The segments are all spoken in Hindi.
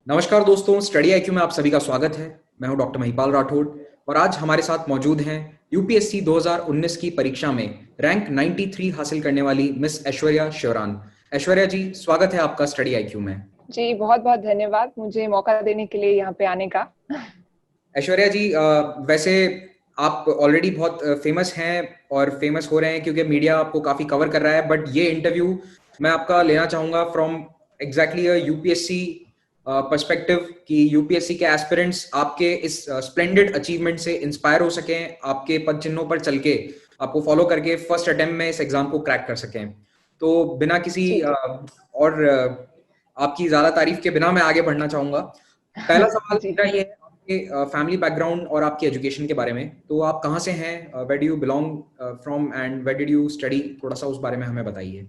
नमस्कार दोस्तों, स्टडी आईक्यू में आप सभी का स्वागत है। मैं हूं डॉक्टर महिपाल राठौड़ और आज हमारे साथ मौजूद हैं यूपीएससी 2019 की परीक्षा में रैंक 93 हासिल करने वाली मिस ऐश्वर्या शिवरान। ऐश्वर्या जी, स्वागत है आपका स्टडी आईक्यू में। जी, बहुत बहुत धन्यवाद मुझे मौका देने के लिए यहाँ पे आने का। ऐश्वर्या जी, वैसे आप ऑलरेडी बहुत फेमस हैं और फेमस हो रहे हैं क्योंकि मीडिया आपको काफ़ी कवर कर रहा है, बट ये इंटरव्यू मैं आपका लेना चाहूँगा फ्रॉम एग्जैक्टली यूपीएससी पर्सपेक्टिव कि यूपीएससी के एस्पिरेंट्स आपके इस स्प्लेंडेड अचीवमेंट से इंस्पायर हो सकें, आपके पद चिन्हों पर चल के आपको फॉलो करके फर्स्ट अटेम्प्ट में इस एग्जाम को क्रैक कर सकें। तो बिना किसी ठीक है। और आपकी ज़्यादा तारीफ के बिना मैं आगे बढ़ना चाहूँगा। पहला सवाल जी, मेरा ये है आपके फैमिली बैकग्राउंड और आपकी एजुकेशन के बारे में। तो आप कहाँ से हैं, where do you belong from and where did you study, थोड़ा सा उस बारे में हमें बताइए।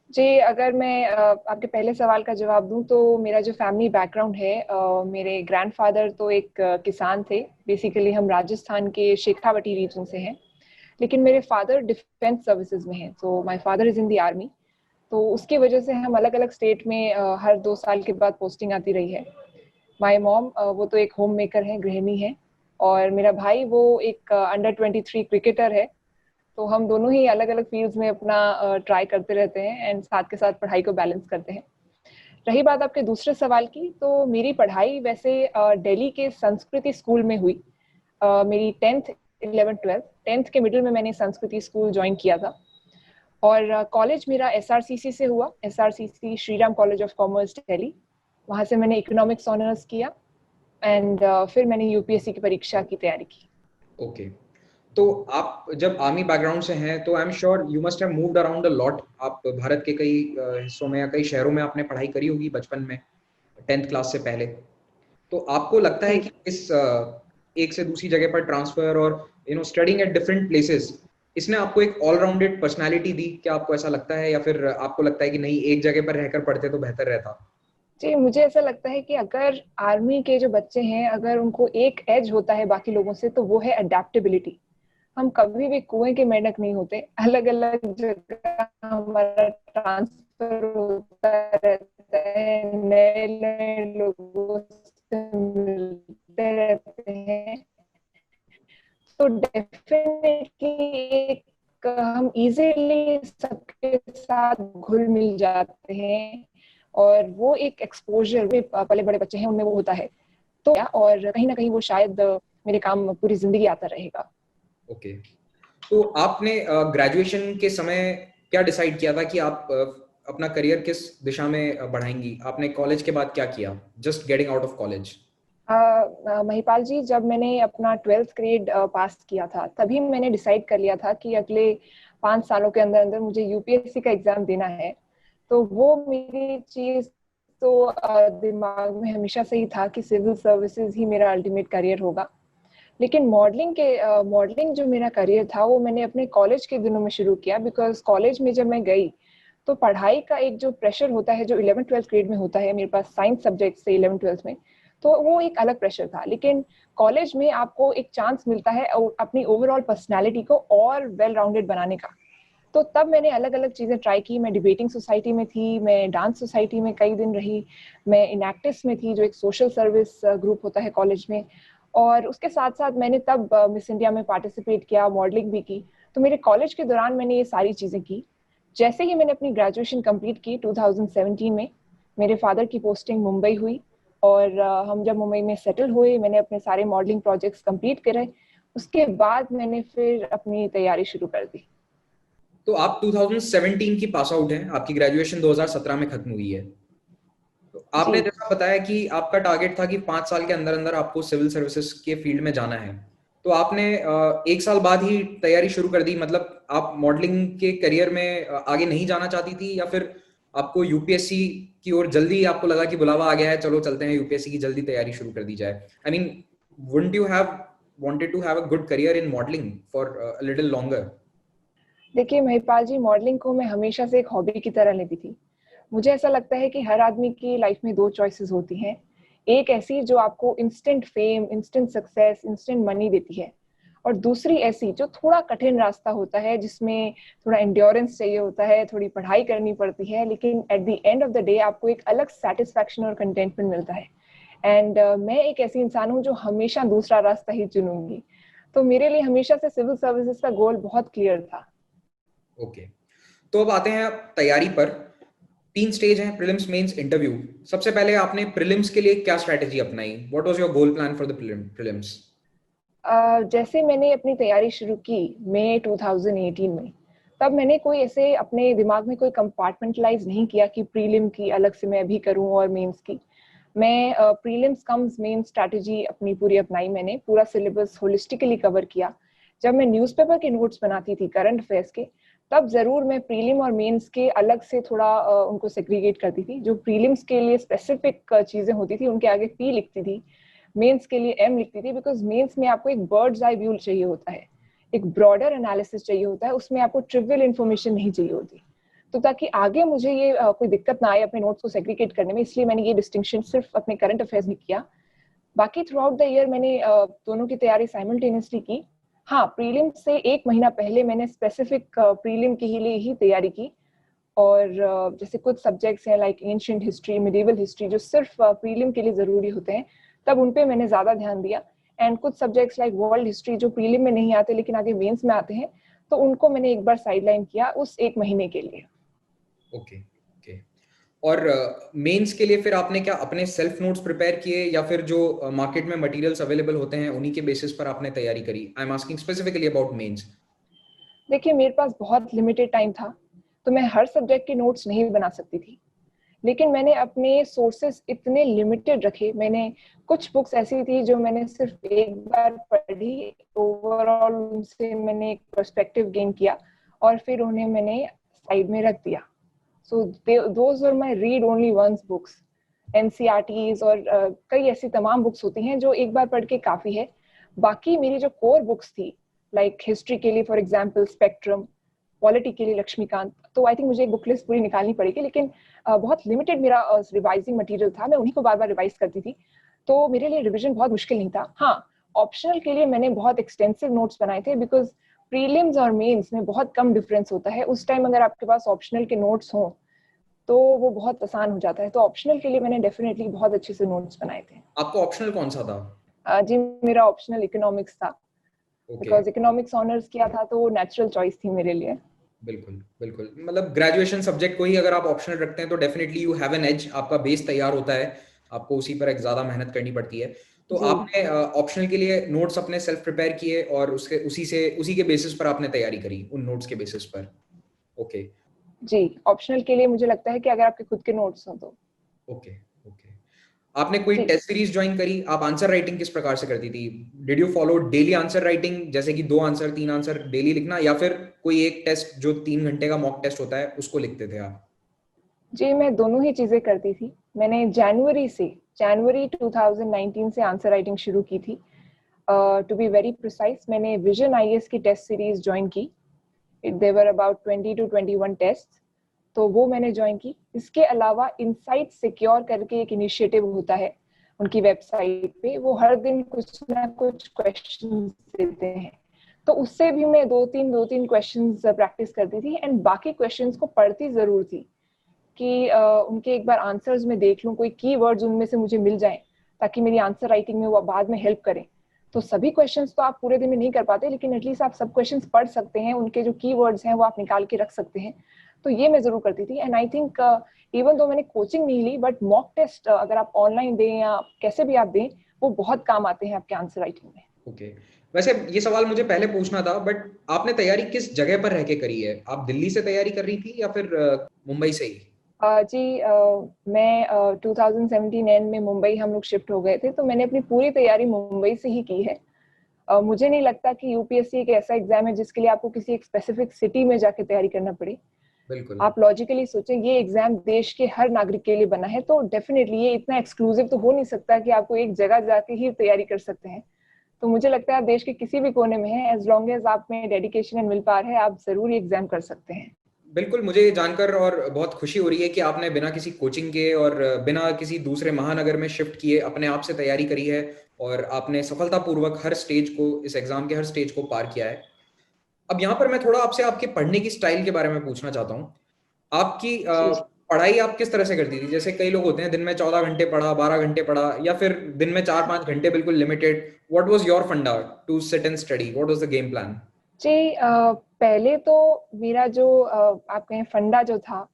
जी, अगर मैं आपके पहले सवाल का जवाब दूं तो मेरा जो फैमिली बैकग्राउंड है, मेरे ग्रैंडफादर तो एक किसान थे। बेसिकली हम राजस्थान के शेखावटी रीजन से हैं, लेकिन मेरे फादर डिफेंस सर्विसेज में हैं। So my father is in the army. तो उसकी वजह से हम अलग अलग स्टेट में हर 2 साल के बाद पोस्टिंग आती रही है। माय मॉम वो तो एक होम मेकर है, गृहिणी है। और मेरा भाई वो एक अंडर 23 क्रिकेटर है। तो हम दोनों ही अलग अलग फील्ड्स में अपना ट्राई करते रहते हैं एंड साथ के साथ पढ़ाई को बैलेंस करते हैं। रही बात आपके दूसरे सवाल की, तो मेरी पढ़ाई वैसे दिल्ली के संस्कृति स्कूल में हुई। मेरी 10th 11th 12th 10th के मिडिल में मैंने संस्कृति स्कूल ज्वाइन किया था। और कॉलेज मेरा एसआरसीसी से हुआ, SRCC Shri Ram college of commerce Delhi. वहाँ से मैंने इकोनॉमिक्स ऑनर्स किया एंड फिर मैंने यूपीएससी की परीक्षा की तैयारी की। ओके, तो आप जब आर्मी बैकग्राउंड से हैं तो I am sure you must have moved around a lot. आप भारत के कई हिस्सों में या कई शहरों में आपने पढ़ाई करी होगी बचपन में, 10th क्लास से पहले। तो आपको लगता है जी, कि इस एक से दूसरी जगह पर ट्रांसफर और स्टडिंग एट डिफरेंट प्लेसेस, इसने आपको एक ऑलराउंडेड पर्सनालिटी दी? क्या आपको ऐसा लगता है या फिर आपको लगता है कि नहीं, एक जगह पर रहकर पढ़ते तो बेहतर रहता? जी, मुझे ऐसा लगता है कि अगर आर्मी के जो बच्चे हैं, अगर उनको एक एज होता है बाकी लोगों से, तो वो है अडेप्टेबिलिटी। हम कभी भी कुएं के मेंढक नहीं होते। अलग अलग जगह हमारा ट्रांसफर होता रहता है, नए नए लोगों से मिलते रहते हैं। तो डेफिनेटली एक हम इजीली सबके साथ घुल मिल जाते हैं। और वो एक एक्सपोजर में पले बड़े बच्चे हैं उनमें वो होता है। तो और कहीं ना कहीं वो शायद मेरे काम पूरी जिंदगी आता रहेगा। ओके, तो आपने ग्रेजुएशन के समय क्या डिसाइड किया था कि आप अपना करियर किस दिशा में बढ़ाएंगी? आपने कॉलेज के बाद क्या किया, just getting out of college? Mahipal ji, जब मैंने अपना 12th ग्रेड पास किया था, तभी मैंने डिसाइड कर लिया था कि अगले 5 सालों के अंदर अंदर मुझे यूपीएससी का एग्जाम देना है। तो वो मेरी चीज तो दिमाग में हमेशा से ही था कि सिविल सर्विसेज ही मेरा अल्टीमेट करियर होगा। लेकिन मॉडलिंग जो मेरा करियर था वो मैंने अपने कॉलेज के दिनों में शुरू किया। बिकॉज कॉलेज में जब मैं गई तो पढ़ाई का एक जो प्रेशर होता है, जो 11th 12th ग्रेड में होता है, मेरे पास साइंस सब्जेक्ट से 11th 12th में, तो वो एक अलग प्रेशर था। लेकिन कॉलेज में आपको एक चांस मिलता है अपनी ओवरऑल पर्सनैलिटी को और वेल राउंडेड बनाने का। तो तब मैंने अलग अलग चीजें ट्राई की। मैं डिबेटिंग सोसाइटी में थी, मैं डांस सोसाइटी में कई दिन रही, मैं इनएक्टिस में थी, जो एक सोशल सर्विस ग्रुप होता है कॉलेज में। और उसके साथ साथ मैंने तब मिस इंडिया में पार्टिसिपेट किया, मॉडलिंग भी की। तो मेरे कॉलेज के दौरान मैंने ये सारी चीजें की। जैसे ही मैंने अपनी ग्रेजुएशन कंप्लीट की 2017 में, मेरे फादर की पोस्टिंग मुंबई हुई। और हम जब मुंबई में सेटल हुए, मैंने अपने सारे मॉडलिंग प्रोजेक्ट्स कंप्लीट करे। उसके बाद मैंने फिर अपनी तैयारी शुरू कर दी। तो आप 2017 की पास आउट हैं, आपकी ग्रेजुएशन 2017 में खत्म हुई है। तो आपने जी, जैसा बताया कि आपका टारगेट था कि 5 साल के अंदर अंदर आपको सिविल सर्विसेज के फील्ड में जाना है। तो आपने 1 साल बाद ही तैयारी शुरू कर दी, मतलब आप मॉडलिंग के करियर में आगे नहीं जाना चाहती थी, या फिर आपको यूपीएससी की ओर जल्दी आपको लगा कि बुलावा आ गया है, चलो चलते हैं यूपीएससी की जल्दी तैयारी शुरू कर दी जाए? I mean, wouldn't you have wanted to have a good career in modeling for a little longer? देखिए महिपाल जी, मॉडलिंग को मैं हमेशा से एक हॉबी की तरह लेती थी। मुझे ऐसा लगता है कि हर आदमी की लाइफ में दो चॉइसेस होती हैं। एक ऐसी जो आपको instant fame, instant success, instant money देती है। और दूसरी ऐसी जो थोड़ा कठिन रास्ता होता है, जिसमें थोड़ा एंड्योरेंस चाहिए होता है, थोड़ी पढ़ाई करनी पड़ती है, लेकिन at the end of the day आपको एक अलग सेटिस्फैक्शन और कंटेंटमेंट मिलता है। एंड मैं एक ऐसी इंसान हूँ जो हमेशा दूसरा रास्ता ही चुनूंगी, तो मेरे लिए हमेशा से सिविल सर्विसेज का गोल बहुत क्लियर था। ओके, तो अब आते हैं तैयारी पर। 3 स्टेज हैं, प्रीलिम्स, मेंस, इंटरव्यू। सबसे पहले आपने प्रीलिम्स के लिए क्या स्ट्रैटेजी अपनाई? What was your goal plan for the prelims? जैसे मैंने अपनी तैयारी शुरू की मई 2018 में, तब मैंने कोई ऐसे अपने दिमाग में कोई कंपार्टमेंटलाइज नहीं किया कि प्रीलिम की अलग से मैं अभी करूं और मेंस की। मैं प्रीलिम्स कम्स मेन स्ट्रैटेजी अपनी पूरी अपनाई, मैंने पूरा सिलेबस होलिस्टिकली कवर किया। जब मैं न्यूज़पेपर के नोट्स बनाती थी करंट अफेयर्स के, तब जरूर मैं प्रीलिम और मेंस के अलग से थोड़ा उनको सेग्रीगेट करती थी। जो प्रीलिम्स के लिए स्पेसिफिक चीजें होती थी उनके आगे पी लिखती थी, मेंस के लिए एम लिखती थी, बिकॉज मेंस में आपको एक बर्ड्स आई व्यू चाहिए होता है, एक ब्रॉडर एनालिसिस चाहिए होता है, उसमें आपको ट्रिवियल इन्फॉर्मेशन नहीं चाहिए होती। तो ताकि आगे मुझे ये कोई दिक्कत ना आए अपने नोट्स को सेग्रीगेट करने में, इसलिए मैंने ये डिस्टिंक्शन सिर्फ अपने करंट अफेयर्स में किया। बाकी थ्रू आउट द ईयर मैंने दोनों की तैयारी साइमल्टेनियसली की। हाँ, प्रीलिम से एक महीना पहले मैंने स्पेसिफिक प्रीलिम के लिए ही तैयारी की। और जैसे कुछ सब्जेक्ट्स हैं like ancient history, medieval history, जो सिर्फ प्रीलिम के लिए जरूरी होते हैं, तब उन पे मैंने ज्यादा ध्यान दिया। एंड कुछ सब्जेक्ट्स लाइक वर्ल्ड हिस्ट्री जो प्रीलिम में नहीं आते लेकिन आगे मेंस में आते हैं, तो उनको मैंने एक बार साइडलाइन किया उस एक महीने के लिए। Okay okay. और मेंस के लिए फिर आपने क्या अपने सेल्फ नोट्स प्रिपेयर किए या फिर जो मार्केट में मटेरियल्स अवेलेबल होते हैं उन्हीं के बेसिस पर आपने तैयारी करी? I am asking specifically about mains. देखिए, मेरे पास बहुत लिमिटेड टाइम था, तो मैं हर सब्जेक्ट के नोट्स नहीं बना सकती थी, लेकिन मैंने अपने सोर्सेस इतने लिमिटेड रखे। मैंने कुछ बुक्स ऐसी थी जो मैंने सिर्फ एक बार पढ़ी, ओवरऑल उनसे मैंने एक पर्सपेक्टिव गेन किया और फिर उन्हें मैंने साइड में रख दिया। So those were my read only once books, NCERTs और कई ऐसी तमाम बुक्स होती हैं जो एक बार पढ़ के काफी है। बाकी मेरी जो कोर बुक्स थी, लाइक हिस्ट्री के लिए फॉर एग्जांपल स्पेक्ट्रम, पॉलिटी के लिए लक्ष्मीकांत, तो आई थिंक मुझे एक बुक लिस्ट पूरी निकालनी पड़ेगी, लेकिन बहुत लिमिटेड मेरा रिवाइजिंग मटेरियल था, मैं उन्हीं को बार बार रिवाइज करती थी, तो मेरे लिए रिविजन बहुत मुश्किल नहीं था। हाँ, ऑप्शनल के लिए मैंने बहुत एक्सटेंसिव नोट्स बनाए थे, बिकॉज प्रीलिम्स और मेंस में बहुत कम डिफरेंस होता है। उस टाइम अगर आपके पास ऑप्शनल के नोट्स हों तो वो बहुत आसान हो जाता है, तो ऑप्शनल के लिए मैंने डेफिनेटली बहुत अच्छे से नोट्स बनाए थे। आपको ऑप्शनल कौन सा था? जी, मेरा ऑप्शनल इकोनॉमिक्स था, ओके। बिकॉज इकोनॉमिक्स ऑनर्स किया था तो वो नेचुरल चॉइस थी मेरे लिए। बिल्कुल बिल्कुल, मतलब ग्रेजुएशन सब्जेक्ट को ही अगर आप ऑप्शनल रखते हैं तो definitely you have an edge, आपका बेस तैयार होता है, आपको उसी पर एक ज्यादा मेहनत करनी पड़ती है। तो जी आपने ऑप्शनल के लिए नोट्स अपने सेल्फ प्रिपेयर किए और उसके उसी के बेसिस पर आपने तैयारी करी, उन नोट्स के बेसिस पर। ओके जी, ऑप्शनल के लिए मुझे लगता है कि अगर आपके खुद के नोट्स हों तो। Okay okay. आपने कोई जी, टेस्ट सीरीज ज्वाइन करी? आप आंसर राइटिंग किस प्रकार से करती थी? Did you follow daily answer writing, जैसे कि 2 आंसर 3 आंसर डेली लिखना, या फिर कोई एक टेस्ट जो 3 घंटे का मॉक टेस्ट होता है उसको लिखते थे आप? जी, मैं दोनों ही चीजें करती थी। मैंने जनवरी 2019 से आंसर राइटिंग शुरू की थी। टू बी वेरी प्रिसाइज, मैंने विजन आईएएस की टेस्ट सीरीज ज्वाइन की। देवर अबाउट 20 to 21 टेस्ट, तो वो मैंने ज्वाइन की। इसके अलावा इनसाइट सिक्योर करके एक इनिशिएटिव होता है उनकी वेबसाइट पे, वो हर दिन कुछ ना कुछ क्वेश्चन देते हैं, तो उससे भी मैं दो तीन क्वेश्चंस प्रैक्टिस करती थी। एंड बाकी क्वेश्चंस को पढ़ती जरूर थी कि उनके एक बार आंसर्स में देख लूं, कोई कीवर्ड्स उनमें से मुझे मिल जाएं, ताकि मेरी आंसर राइटिंग में वो बाद में हेल्प करें। तो सभी क्वेश्चंस तो आप पूरे दिन में नहीं कर पाते, लेकिन एटलीस्ट आप सब क्वेश्चंस पढ़ सकते हैं, उनके जो कीवर्ड्स हैं वो आप निकाल के रख सकते हैं। तो ये मैं जरूर करती थी। And I think even though मैंने कोचिंग नहीं ली, बट मॉक टेस्ट अगर आप ऑनलाइन दें या कैसे भी आप दें, वो बहुत काम आते हैं आपके आंसर राइटिंग में। ओके। वैसे ये सवाल मुझे पहले पूछना था, बट आपने तैयारी किस जगह पर रह के करी है? आप दिल्ली से तैयारी कर रही थी या फिर मुंबई से ही? जी, मैं 2017 एंड में मुंबई हम लोग शिफ्ट हो गए थे, तो मैंने अपनी पूरी तैयारी मुंबई से ही की है। मुझे नहीं लगता कि यूपीएससी एक ऐसा एग्जाम है जिसके लिए आपको किसी एक स्पेसिफिक सिटी में जाके तैयारी करना पड़े। बिल्कुल आप लॉजिकली सोचें, ये एग्जाम देश के हर नागरिक के लिए बना है, तो डेफिनेटली ये इतना एक्सक्लूसिव तो हो नहीं सकता कि आपको एक जगह जाके ही तैयारी कर सकते हैं। तो मुझे लगता है आप देश के किसी भी कोने में हैं, एज लॉन्ग एज आप में डेडिकेशन एंड विल पावर है, आप जरूर ये एग्जाम कर सकते हैं। बिल्कुल, मुझे ये जानकर और बहुत खुशी हो रही है कि आपने बिना किसी कोचिंग के और बिना किसी दूसरे महानगर में शिफ्ट किए अपने आप से तैयारी करी है और आपने सफलतापूर्वक हर स्टेज को, इस एग्जाम के हर स्टेज को पार किया है। अब यहाँ पर मैं थोड़ा आपसे आपके पढ़ने की स्टाइल के बारे में पूछना चाहता हूँ। आपकी जी जी। पढ़ाई आप किस तरह से करती थी? जैसे कई लोग होते हैं दिन में 14 घंटे पढ़ा, 12 घंटे पढ़ा, या फिर दिन में 4-5 घंटे बिल्कुल limited. What was your funda to sit and study? What was the game plan? जी, पहले तो मेरा जो आप कहें फंडा जो था,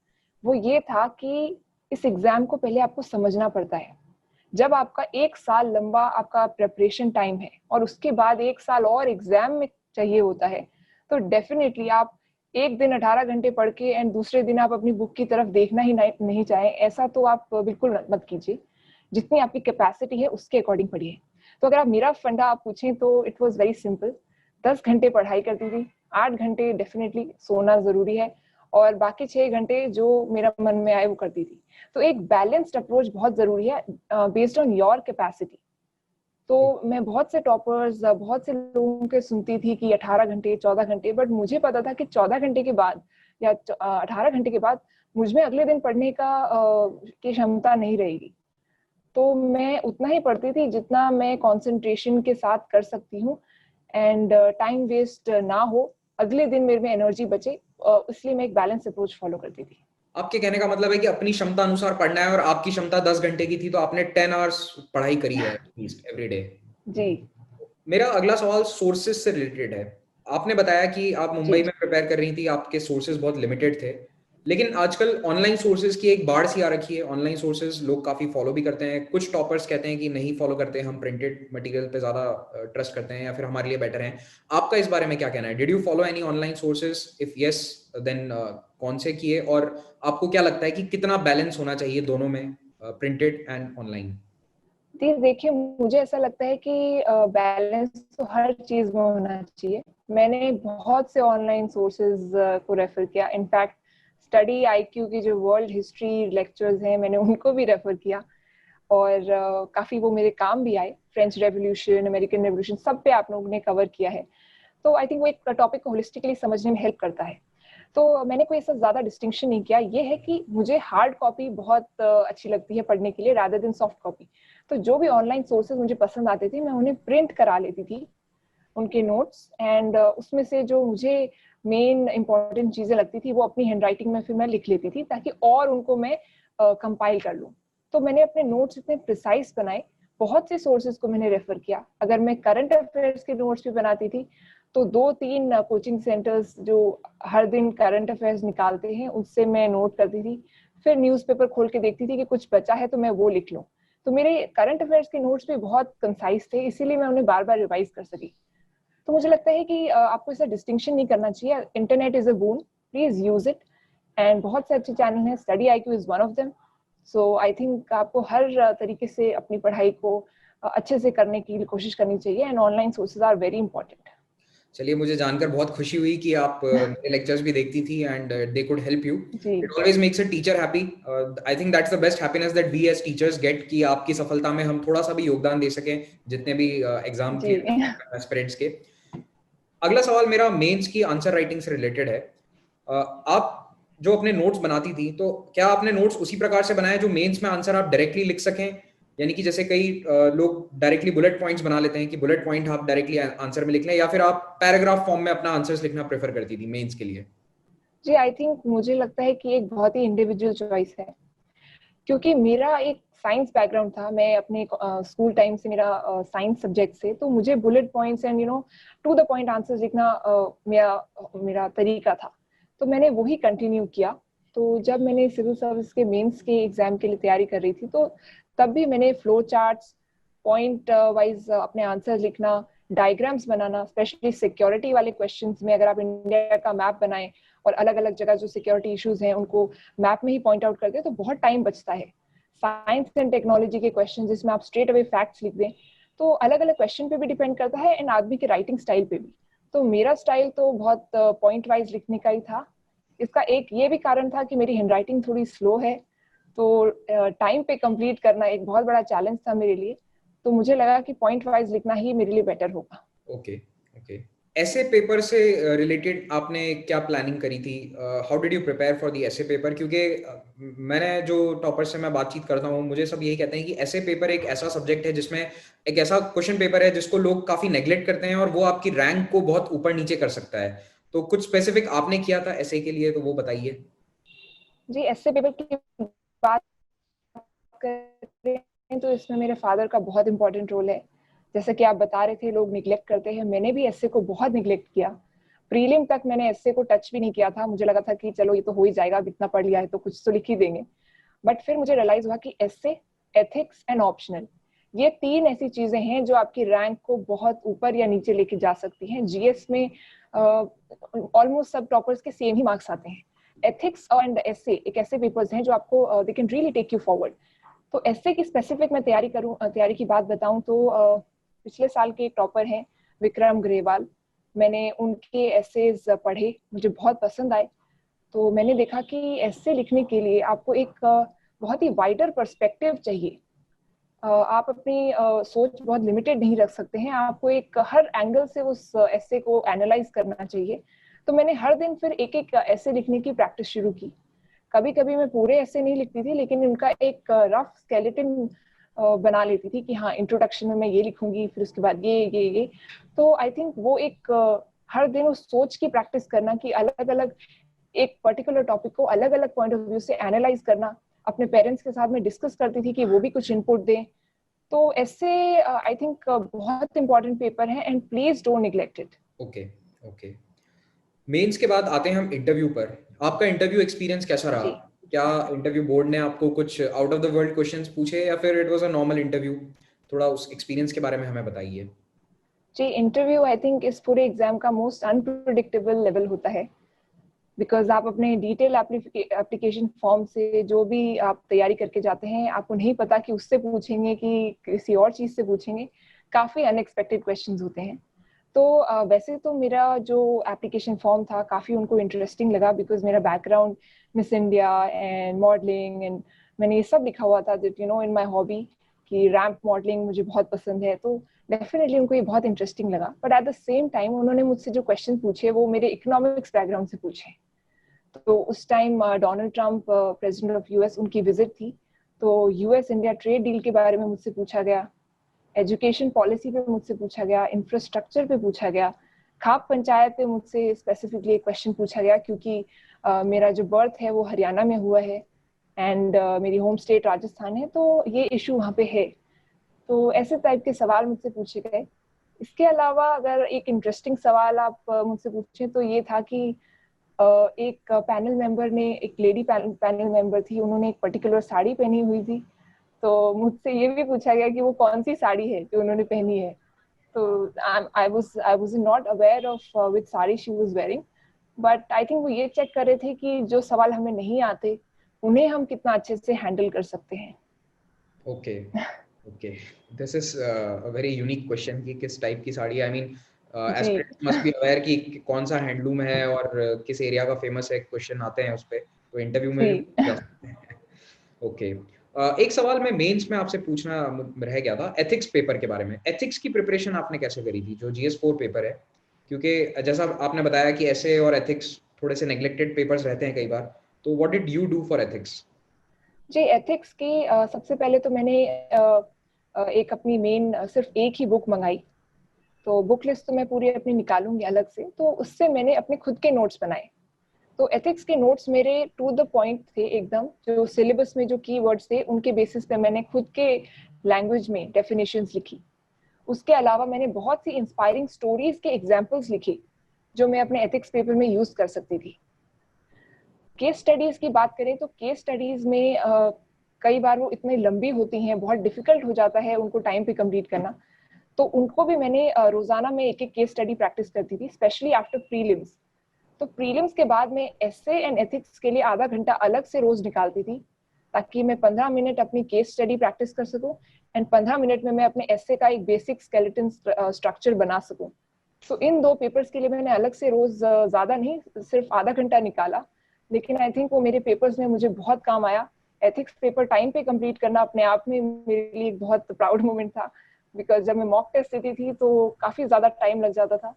वो ये था कि इस एग्जाम को पहले आपको समझना पड़ता है। जब आपका 1 साल लंबा आपका प्रिपरेशन टाइम है और उसके बाद 1 साल और एग्जाम में चाहिए होता है, तो डेफिनेटली आप एक दिन 18 घंटे पढ़ के एंड दूसरे दिन आप अपनी बुक की तरफ देखना ही नहीं चाहें, ऐसा तो आप बिल्कुल मत कीजिए। जितनी आपकी कैपेसिटी है उसके अकॉर्डिंग पढ़िए। तो अगर आप मेरा फंडा आप पूछें तो इट वाज वेरी सिंपल। 10 घंटे पढ़ाई करती थी, 8 घंटे डेफिनेटली सोना जरूरी है और बाकी 6 घंटे जो मेरा मन में आए वो करती थी। तो एक बैलेंस्ड अप्रोच बहुत जरूरी है बेस्ड ऑन योर कैपेसिटी। तो मैं बहुत से टॉपर्स, बहुत से लोगों के सुनती थी कि 18 घंटे 14 घंटे, बट मुझे पता था कि 14 घंटे के बाद या 18 घंटे के बाद मुझ में अगले दिन पढ़ने का की क्षमता नहीं रहेगी। तो मैं उतना ही पढ़ती थी जितना मैं कंसंट्रेशन के साथ कर सकती हूँ एंड टाइम वेस्ट ना हो, अगले दिन मेरे में एनर्जी बचे, इसलिए मैं एक बैलेंस अप्रोच फॉलो करती थी। आपके कहने का मतलब है कि अपनी क्षमता अनुसार पढ़ना है, और आपकी क्षमता 10 घंटे की थी तो आपने 10 आवर्स पढ़ाई करी है एटलीस्ट एवरी डे। जी मेरा अगला सवाल सोर्सेज से रिलेटेड है। आपने बताया कि आप जी मुंबई में प्रिपेयर कर रही थी, आपके सोर्सेज बहुत लिमिटेड थे, लेकिन आजकल ऑनलाइन सोर्सेज की एक बाढ़ सी आ रखी है। ऑनलाइन सोर्सेज लोग काफी फॉलो भी करते हैं। कुछ टॉपर्स कहते हैं कि नहीं फॉलो करते, हम प्रिंटेड मटेरियल पे ज्यादा ट्रस्ट करते हैं या फिर हमारे लिए बेटर है। आपका इस बारे में क्या कहना है? Did you follow any online sources? If yes, then कौन से किए? और आपको क्या लगता है कि कितना बैलेंस होना चाहिए दोनों में, प्रिंटेड एंड ऑनलाइन? जी, देखिए मुझे ऐसा लगता है कि बैलेंस तो हर चीज में होना चाहिए। मैंने बहुत से ऑनलाइन सोर्सेज को रेफर किया। इनफैक्ट स्टडी आईक्यू की जो वर्ल्ड हिस्ट्री लेक्चर्स हैं मैंने उनको भी रेफर किया और काफी वो मेरे काम भी आए। फ्रेंच रेवोल्यूशन, अमेरिकन रेवोल्यूशन, सब पे आप लोगों ने कवर किया है। तो आई थिंक वो एक टॉपिक को होलिस्टिकली समझने में हेल्प करता है। तो मैंने कोई ऐसा ज्यादा डिस्टिंक्शन नहीं किया। ये है कि मुझे हार्ड कॉपी बहुत अच्छी लगती है पढ़ने के लिए रादर देन सॉफ्ट कॉपी। तो जो भी ऑनलाइन सोर्सेज मुझे पसंद आते थे मैं उन्हें प्रिंट करा लेती थी, उनके नोट्स, एंड उसमें से जो मुझे मेन इंपॉर्टेंट चीजें लगती थी वो अपनी हैंडराइटिंग में फिर मैं लिख लेती थी ताकि और उनको मैं कंपाइल कर लूँ। तो मैंने अपने नोट्स इतने प्रिसाइज बनाए। बहुत से सोर्सेज को मैंने रेफर किया। अगर मैं करंट अफेयर्स के नोट्स भी बनाती थी तो 2-3 कोचिंग सेंटर्स जो हर दिन करंट अफेयर्स निकालते हैं उससे मैं नोट करती थी। फिर न्यूज़पेपर खोल के देखती थी कि कुछ बचा है तो मैं वो लिख लूँ। तो मेरे करंट अफेयर्स के नोट्स भी बहुत कंसाइज थे, इसीलिए मैं उन्हें बार बार रिवाइज कर सकी। तो मुझे लगता है कि आपको ऐसा डिस्टिंक्शन नहीं करना चाहिए। Internet is a boon, please use it. And बहुत से अच्छे चैनल हैं, study IQ is one of them. So I think आपको हर तरीके से अपनी पढ़ाई को अच्छे से करने की कोशिश करनी चाहिए and online sources are very important. चलिए, मुझे जानकर बहुत खुशी हुई कि आप मेरे लेक्चर्स भी देखती थी and they could help you. जी it always makes a teacher happy. I think that's the best happiness that we as teachers get, कि आपकी सफलता में हम थोड़ा सा भी योगदान दे सकें, जितने भी एग्जाम जी के एस्पिरेंट्स के। अगला सवाल मेरा मेंस की आंसर राइटिंग से रिलेटेड है। आप जो अपने नोट्स बनाती थी, तो क्या आपने नोट्स उसी प्रकार से बनाए जो मेंस में आंसर आप डायरेक्टली लिख सकें? यानी कि जैसे कई लोग डायरेक्टली बुलेट पॉइंट्स बना लेते हैं कि बुलेट पॉइंट आप डायरेक्टली आंसर में लिख लें, या फिर आप पैराग्राफ फॉर्म में अपना आंसर्स लिखना प्रेफर करती थी मेंस के लिए? जी, आई थिंक मुझे लगता है कि एक बहुत ही इंडिविजुअल चॉइस है, क्योंकि मेरा एक साइंस बैकग्राउंड था। मैं अपने स्कूल टाइम से मेरा साइंस सब्जेक्ट से, तो मुझे bullet points and to the point answers लिखना मेरा मेरा तरीका था। तो मैंने वही कंटिन्यू किया। तो जब मैंने सिविल सर्विस के मेंस के एग्जाम के लिए तैयारी कर रही थी तो तब भी मैंने फ्लो चार्ट्स, पॉइंट वाइज अपने आंसर लिखना, डायग्राम्स बनाना, स्पेशली सिक्योरिटी वाले क्वेश्चंस में अगर आप इंडिया का मैप बनाएं और अलग अलग जगह जो सिक्योरिटी इश्यूज हैं उनको मैप में ही पॉइंट आउट करते हैं तो बहुत टाइम बचता है। साइंस एंड टेक्नोलॉजी के क्वेश्चन जिसमें आप स्ट्रेट अवे फैक्ट्स लिख दें, तो अलग अलग क्वेश्चन पे भी डिपेंड करता है एंड आदमी के राइटिंग स्टाइल पे भी। तो मेरा स्टाइल तो बहुत पॉइंट वाइज लिखने का ही था। इसका एक ये भी कारण था कि मेरी हैंडराइटिंग थोड़ी स्लो है, तो टाइम पे कंप्लीट करना एक बहुत बड़ा चैलेंज था मेरे लिए। तो मुझे लगा कि पॉइंट वाइज लिखना ही मेरे लिए बेटर होगा। Okay, okay. ऐसे पेपर से रिलेटेड आपने क्या प्लानिंग करी थी? How did you prepare for the ऐसे पेपर? क्योंकि मैंने जो टॉपर से मैं बातचीत करता हूँ, मुझे सब यही कहते हैं कि ऐसे पेपर एक ऐसा सब्जेक्ट है जिसमें एक ऐसा क्वेश्चन पेपर है जिसको लोग काफी नेग्लेक्ट करते हैं, और वो आपकी रैंक को बहुत ऊपर नीचे कर सकता है। तो कुछ स्पेसिफिक आपने किया था ऐसे के लिए, तो वो बताइए। जी, ऐसे पेपर की बात करें तो इसमें मेरे फादर का बहुत इंपॉर्टेंट रोल है। जैसा कि आप बता रहे थे लोग निग्लेक्ट करते हैं, मैंने भी एस्से को बहुत निग्लेक्ट किया। प्रीलिम तक मैंने एस्से को टच भी नहीं किया था, मुझे लगा था कि चलो ये तो हो ही जाएगा, अब इतना पढ़ लिया है तो कुछ तो लिख ही देंगे। बट फिर मुझे रियलाइज हुआ कि एस्से, एथिक्स एंड ऑप्शनल, ये 3 ऐसी चीजें हैं जो आपकी रैंक को बहुत ऊपर या नीचे लेके जा सकती हैं। जीएस में ऑलमोस्ट सब टॉपर्स के सेम ही मार्क्स आते हैं। एथिक्स एंड एस्से एक ऐसे पेपर्स हैं जो आपको they can really take you forward. तो एस्से की स्पेसिफिक मैं तैयारी की बात बताऊं तो पिछले साल के एक टॉपर हैं विक्रम ग्रेवाल। मैंने उनके एस्सेज पढ़े, मुझे बहुत पसंद आए। तो मैंने देखा कि एस्से लिखने के लिए आपको एक बहुत ही वाइडर पर्सपेक्टिव चाहिए। आप अपनी सोच बहुत लिमिटेड नहीं रख सकते हैं, आपको एक हर एंगल से उस एस्से को एनालाइज करना चाहिए। तो मैंने हर दिन फिर एक एक एस्से लिखने की प्रैक्टिस शुरू की। कभी कभी मैं पूरे ऐसे नहीं लिखती थी, लेकिन उनका एक रफ स्केलेटन बना लेती थी कि हाँ, इंट्रोडक्शन में मैं ये लिखूंगी, फिर उसके बाद ये। तो आई थिंक वो एक हर दिन उस सोच की प्रैक्टिस करना कि अलग अलग एक पर्टिकुलर टॉपिक को अलग अलग पॉइंट ऑफ व्यू से एनालाइज करना, अपने पेरेंट्स के साथ में डिस्कस करती थी कि वो भी कुछ इनपुट दें। तो ऐसे आई थिंक बहुत इंपॉर्टेंट पेपर है and please don't neglect it. Okay, okay. Mains के बाद आते हैं हम इंटरव्यू पर। आपका इंटरव्यू एक्सपीरियंस कैसा रहा? जी क्या इंटरव्यू बोर्ड ने आपको कुछ out of the world questions पूछे या फिर it was a normal interview? थोड़ा उस एक्सपीरियंस के बारे में हमें बताइए। जी, इंटरव्यू आई थिंक इस पूरे एग्जाम का मोस्ट अनप्रिडिक्टेबल लेवल होता है। बिकॉज आप अपने डिटेल एप्लीकेशन फॉर्म से जो भी आप तैयारी करके जाते हैं, आपको नहीं पता कि उससे पूछेंगे कि किसी और चीज से पूछेंगे। काफी अनएक्सपेक्टेड क्वेश्चंस होते हैं। तो वैसे तो मेरा जो एप्लीकेशन फॉर्म था काफी उनको इंटरेस्टिंग लगा, बिकॉज मेरा background miss India and modelling and मैंने ये सब लिखा हुआ था दैट इन माय हॉबी कि रैंप मॉडलिंग मुझे बहुत पसंद है। तो डेफिनेटली उनको ये बहुत इंटरेस्टिंग लगा। But at the same time उन्होंने मुझसे जो क्वेश्चन पूछे वो मेरे इकोनॉमिक्स बैकग्राउंड से पूछे। तो उस time Donald Trump president of US, उनकी विजिट थी। तो यूएस इंडिया ट्रेड डील के बारे में मुझसे पूछा गया, एजुकेशन पॉलिसी पे मुझसे पूछा गया, इंफ्रास्ट्रक्चर पे पूछा गया, खाप पंचायत पे मुझसे स्पेसिफिकली एक क्वेश्चन पूछा गया क्योंकि मेरा जो बर्थ है वो हरियाणा में हुआ है एंड मेरी होम स्टेट राजस्थान है, तो ये इशू वहाँ पे है। तो ऐसे टाइप के सवाल मुझसे पूछे गए। इसके अलावा अगर एक इंटरेस्टिंग सवाल आप मुझसे पूछें तो ये था कि एक पैनल मेंबर ने, एक लेडी पैनल मेंबर थी, उन्होंने एक पर्टिकुलर साड़ी पहनी हुई थी। तो मुझसे ये भी पूछा गया कि वो कौन सी साड़ी है जो उन्होंने पहनी है। तो I was not aware of which sari she was wearing. But I think वो ये चेक कर रहे थे कि जो सवाल हमें नहीं आते उन्हें हम कितना अच्छे से हैंडल कर सकते हैं। Okay, okay. This is a very unique question कि किस टाइप की साड़ी, आई मीन जी एस्पिरेंट्स मस्ट बी अवेयर कि कौन सा हैंडलूम है और किस एरिया का फेमस है, क्वेश्चन आते हैं उस पे, तो इंटरव्यू में भी जी पूछे जा सकते हैं। ओके। एक सवाल मैं मेंस में आपसे पूछना रह गया था एथिक्स पेपर के बारे में। एथिक्स की प्रिपरेशन आपने कैसे करी थी जो जीएस 4 पेपर है? क्योंकि जैसा आपने बताया कि ऐसे और एथिक्स थोड़े से नेग्लेक्टेड पेपर्स रहते हैं कई बार, तो what did you do for ethics? जी, एथिक्स की सबसे पहले तो मैंने एक अपनी मेन सिर्फ एक ही बुक मंगाई। तो बुक लिस्ट तो मैं पूरी अपनी निकालूंगी अलग से, तो उससे मैंने अपने खुद के नोट्स बनाए। तो एथिक्स के नोट्स मेरे टू द पॉइंट थे एकदम, जो सिलेबस में जो कीवर्ड्स थे उनके बेसिस पे मैंने खुद के लैंग्वेज में डेफिनेशंस लिखी। उसके अलावा मैंने बहुत सी इंस्पायरिंग स्टोरीज के एग्जाम्पल्स लिखे जो मैं अपने एथिक्स पेपर में यूज कर सकती थी। केस स्टडीज की बात करें तो केस स्टडीज में कई बार वो इतनी लंबी होती हैं, बहुत डिफिकल्ट हो जाता है उनको टाइम पे कंप्लीट करना। तो उनको भी मैंने रोजाना में एक एक केस स्टडी प्रैक्टिस करती थी, स्पेशली आफ्टर प्रीलिम्स। तो प्रीलिम्स के बाद मैं एस्से एंड एथिक्स के लिए आधा घंटा अलग से रोज निकालती थी, ताकि मैं 15 मिनट अपनी केस स्टडी प्रैक्टिस कर सकूं एंड 15 मिनट में मैं अपने एस्से का एक बेसिक स्केलेटन स्ट्रक्चर बना सकूं। तो इन 2 पेपर्स के लिए मैंने अलग से रोज ज्यादा नहीं, सिर्फ आधा घंटा निकाला। लेकिन आई थिंक वो मेरे पेपर्स में मुझे बहुत काम आया। एथिक्स पेपर टाइम पे कंप्लीट करना अपने आप में मेरे लिए एक बहुत प्राउड मोमेंट था, बिकॉज जब मैं मॉक टेस्ट देती थी तो काफी ज्यादा टाइम लग जाता था,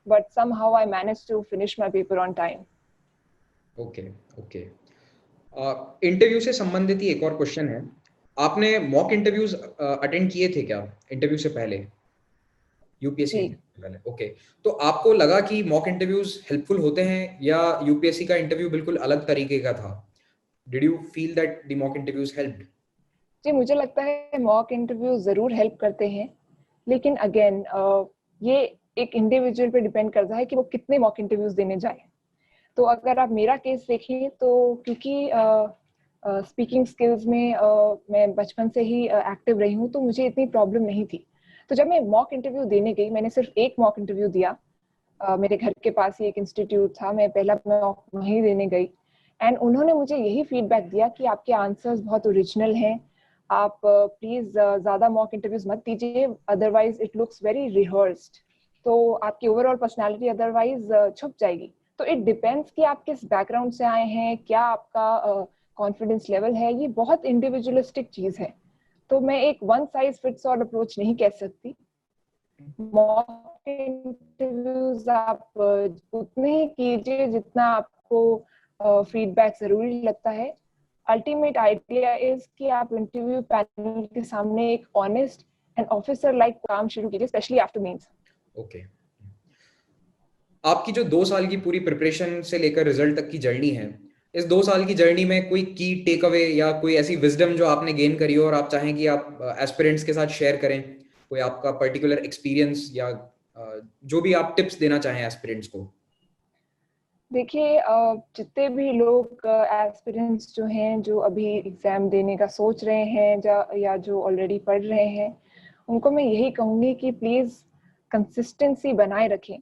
but somehow I managed to finish my paper on time. Okay, okay. Interview से संबंधित ही एक और क्वेश्चन है। आपने मॉक इंटरव्यूज अटेंड किए थे क्या इंटरव्यू से पहले? यूपीएससी जी, इंटरव्यू से पहले, ओके। तो आपको लगा कि मॉक इंटरव्यूज हेल्पफुल होते हैं या यूपीएससी का इंटरव्यू बिल्कुल अलग तरीके का था? Did you feel that the mock interviews helped? जी, मुझे लगता है मॉक इंटरव्यू जरूर हेल्प करते हैं, लेकिन अगेन ये एक इंडिविजुअल पे डिपेंड करता है कि वो कितने मॉक इंटरव्यूज देने जाए। तो अगर आप मेरा केस देखें तो क्योंकि स्पीकिंग स्किल्स में मैं बचपन से ही एक्टिव रही हूँ, तो मुझे इतनी प्रॉब्लम नहीं थी। तो जब मैं मॉक इंटरव्यू देने गई, मैंने सिर्फ एक मॉक इंटरव्यू दिया। मेरे घर के पास ही एक इंस्टीट्यूट था, मैं पहला मॉक वहीं देने गई एंड उन्होंने मुझे यही फीडबैक दिया कि आपके आंसर्स बहुत ओरिजिनल हैं, आप प्लीज ज्यादा मॉक इंटरव्यूज मत दीजिए, otherwise it looks very rehearsed, तो आपकी ओवरऑल पर्सनालिटी अदरवाइज छुप जाएगी। तो इट डिपेंड्स कि आप किस बैकग्राउंड से आए हैं, क्या आपका कॉन्फिडेंस लेवल है, ये बहुत इंडिविजुअलिस्टिक चीज है। तो मैं एक one size fits all approach नहीं कह सकती। मॉक इंटरव्यूज आप उतने ही कीजिए जितना आपको फीडबैक जरूरी लगता है। अल्टीमेट आइडिया इज कि आप इंटरव्यू पैनल के सामने एक ऑनेस्ट एंड ऑफिसर लाइक काम शुरू कीजिए, स्पेशली आफ्टर मेंस। ओके, आपकी जो 2 साल की पूरी प्रिपरेशन से लेकर रिजल्ट तक की जर्नी है, इस 2 साल की जर्नी में कोई की टेक अवे या कोई ऐसी विजडम जो आपने गेन करी हो और आप चाहें कि आप एस्पिरेंट्स के साथ शेयर करें, कोई आपका पर्टिकुलर एक्सपीरियंस या जो भी आप टिप्स देना चाहें एस्पिरेंट्स को? देखिए, जितने भी लोग एस्पिरेंट्स जो हैं, जो अभी एग्जाम देने का सोच रहे हैं या जो ऑलरेडी पढ़ रहे हैं, उनको मैं यही कहूँगी कि प्लीज कंसिस्टेंसी बनाए रखें,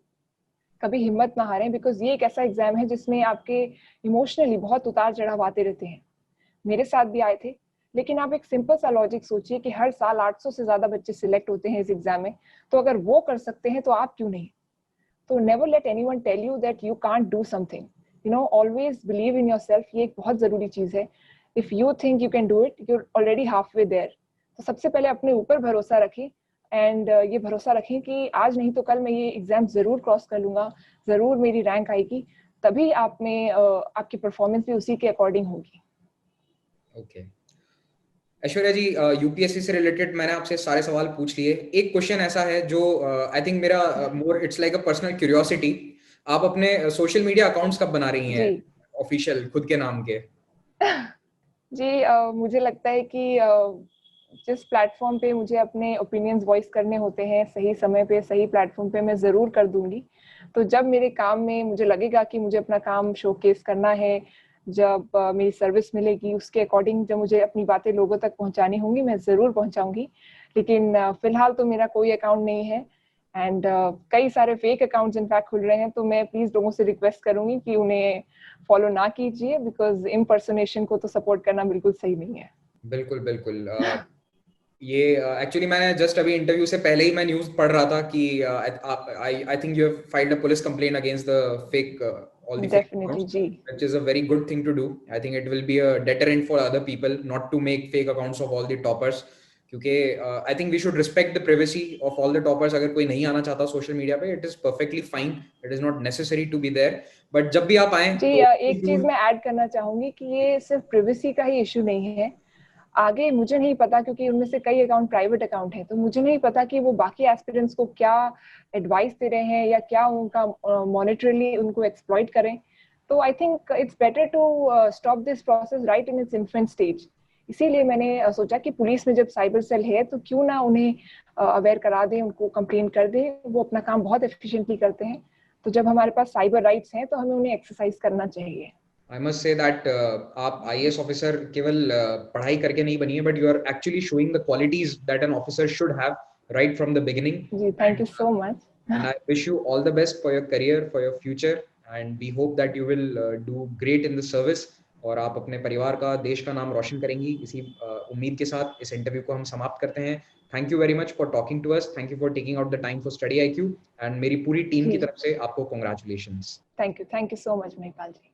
कभी हिम्मत ना हारें, बिकॉज ये एक ऐसा एग्जाम है जिसमें आपके इमोशनली बहुत उतार चढ़ाव आते रहते हैं। मेरे साथ भी आए थे। लेकिन आप एक सिंपल सा लॉजिक सोचिए कि हर साल 800 से ज्यादा बच्चे सिलेक्ट होते हैं इस एग्जाम में, तो अगर वो कर सकते हैं तो आप क्यों नहीं? तो never let anyone tell you that you can't do something, you know, always believe in yourself. ये एक बहुत जरूरी चीज है। If you think you can do it, you are already half way there. तो सबसे पहले अपने ऊपर भरोसा रखें एंड ये भरोसा रखें कि आज नहीं तो कल मैं ये एग्जाम जरूर क्रॉस कर लूंगा, जरूर मेरी रैंक आएगी। तभी आप में आपकी परफॉर्मेंस भी उसी के अकॉर्डिंग होगी। ओके, ऐश्वर्या जी, यूपीएससी से रिलेटेड मैंने आपसे सारे सवाल पूछ लिए। एक क्वेश्चन ऐसा है जो आई थिंक मेरा more it's like a personal curiosity, आप अपने सोशल मीडिया अकाउंट्स कब बना रही हैं, जी ऑफिशियल खुद के नाम के? जी, मुझे लगता है कि जिस प्लेटफॉर्म पे मुझे अपने ओपिनियंस वॉइस करने होते हैं, सही समय पे सही प्लेटफॉर्म पे मैं ज़रूर कर दूंगी। तो जब मेरे काम में मुझे लगेगा कि मुझे अपना काम शोकेस करना है, जब मेरी सर्विस मिलेगी, उसके अकॉर्डिंग जब मुझे अपनी बातें लोगों तक पहुंचानी होंगी, मैं ज़रूर पहुंचाऊंगी। लेकिन फिलहाल तो मेरा कोई अकाउंट नहीं है एंड कई सारे फेक अकाउंट्स इनफैक्ट खुल रहे हैं। तो मैं प्लीज़ लोगों से रिक्वेस्ट करूंगी कि उन्हें फॉलो ना कीजिए, बिकॉज इम्पर्सोनेशन को तो सपोर्ट करना बिल्कुल सही नहीं है। बिल्कुल बिल्कुल। ये एक्चुअली मैंने जस्ट अभी इंटरव्यू से पहले ही मैं न्यूज़ पढ़ रहा था कि I think you have filed a police complaint against the fake all the fake definitely accounts, जी। which is a very good thing to do. I think it will be a deterrent for other people not to make fake accounts of all the toppers. क्योंकि I think we should respect the privacy of all the toppers. अगर कोई नहीं आना चाहता सोशल मीडिया पे, it is perfectly fine. It is not necessary to be there. But जब भी आप आए जी, तो एक चीज मैं ऐड करना चाहूंगी कि ये सिर्फ प्रिवेसी का ही इशू नहीं है। आगे मुझे नहीं पता, क्योंकि उनमें से कई अकाउंट प्राइवेट अकाउंट है, तो मुझे नहीं पता कि वो बाकी एस्पिरेंट्स को क्या एडवाइस दे रहे हैं या क्या उनका मॉनिटरली उनको एक्सप्लॉइट करें। तो I think it's better to stop this process right in its infant stage. इसीलिए मैंने सोचा कि पुलिस में जब साइबर सेल है तो क्यों ना उन्हें अवेयर करा दें, उनको कंप्लेन कर दें। वो अपना काम बहुत एफिशिएंटली करते हैं। तो जब हमारे पास साइबर राइट्स हैं तो हमें उन्हें एक्सरसाइज करना चाहिए। आई मस्ट से दैट आप आईएएस ऑफिसर केवल पढ़ाई करके नहीं बनी है, but you are actually showing the qualities that an officer should have right from the beginning. जी, thank you so much. And I wish you all the best for your career, for your future, and we hope that you will do great in the service. और आप अपने परिवार का, देश का नाम रोशन करेंगी। इसी उम्मीद के साथ इस इंटरव्यू को हम समाप्त करते हैं। Thank you very much for talking to us, thank you for taking out the time for study IQ, and मेरी पूरी टीम की जी, तरफ से आपको congratulations. Thank you so much Mahipal ji.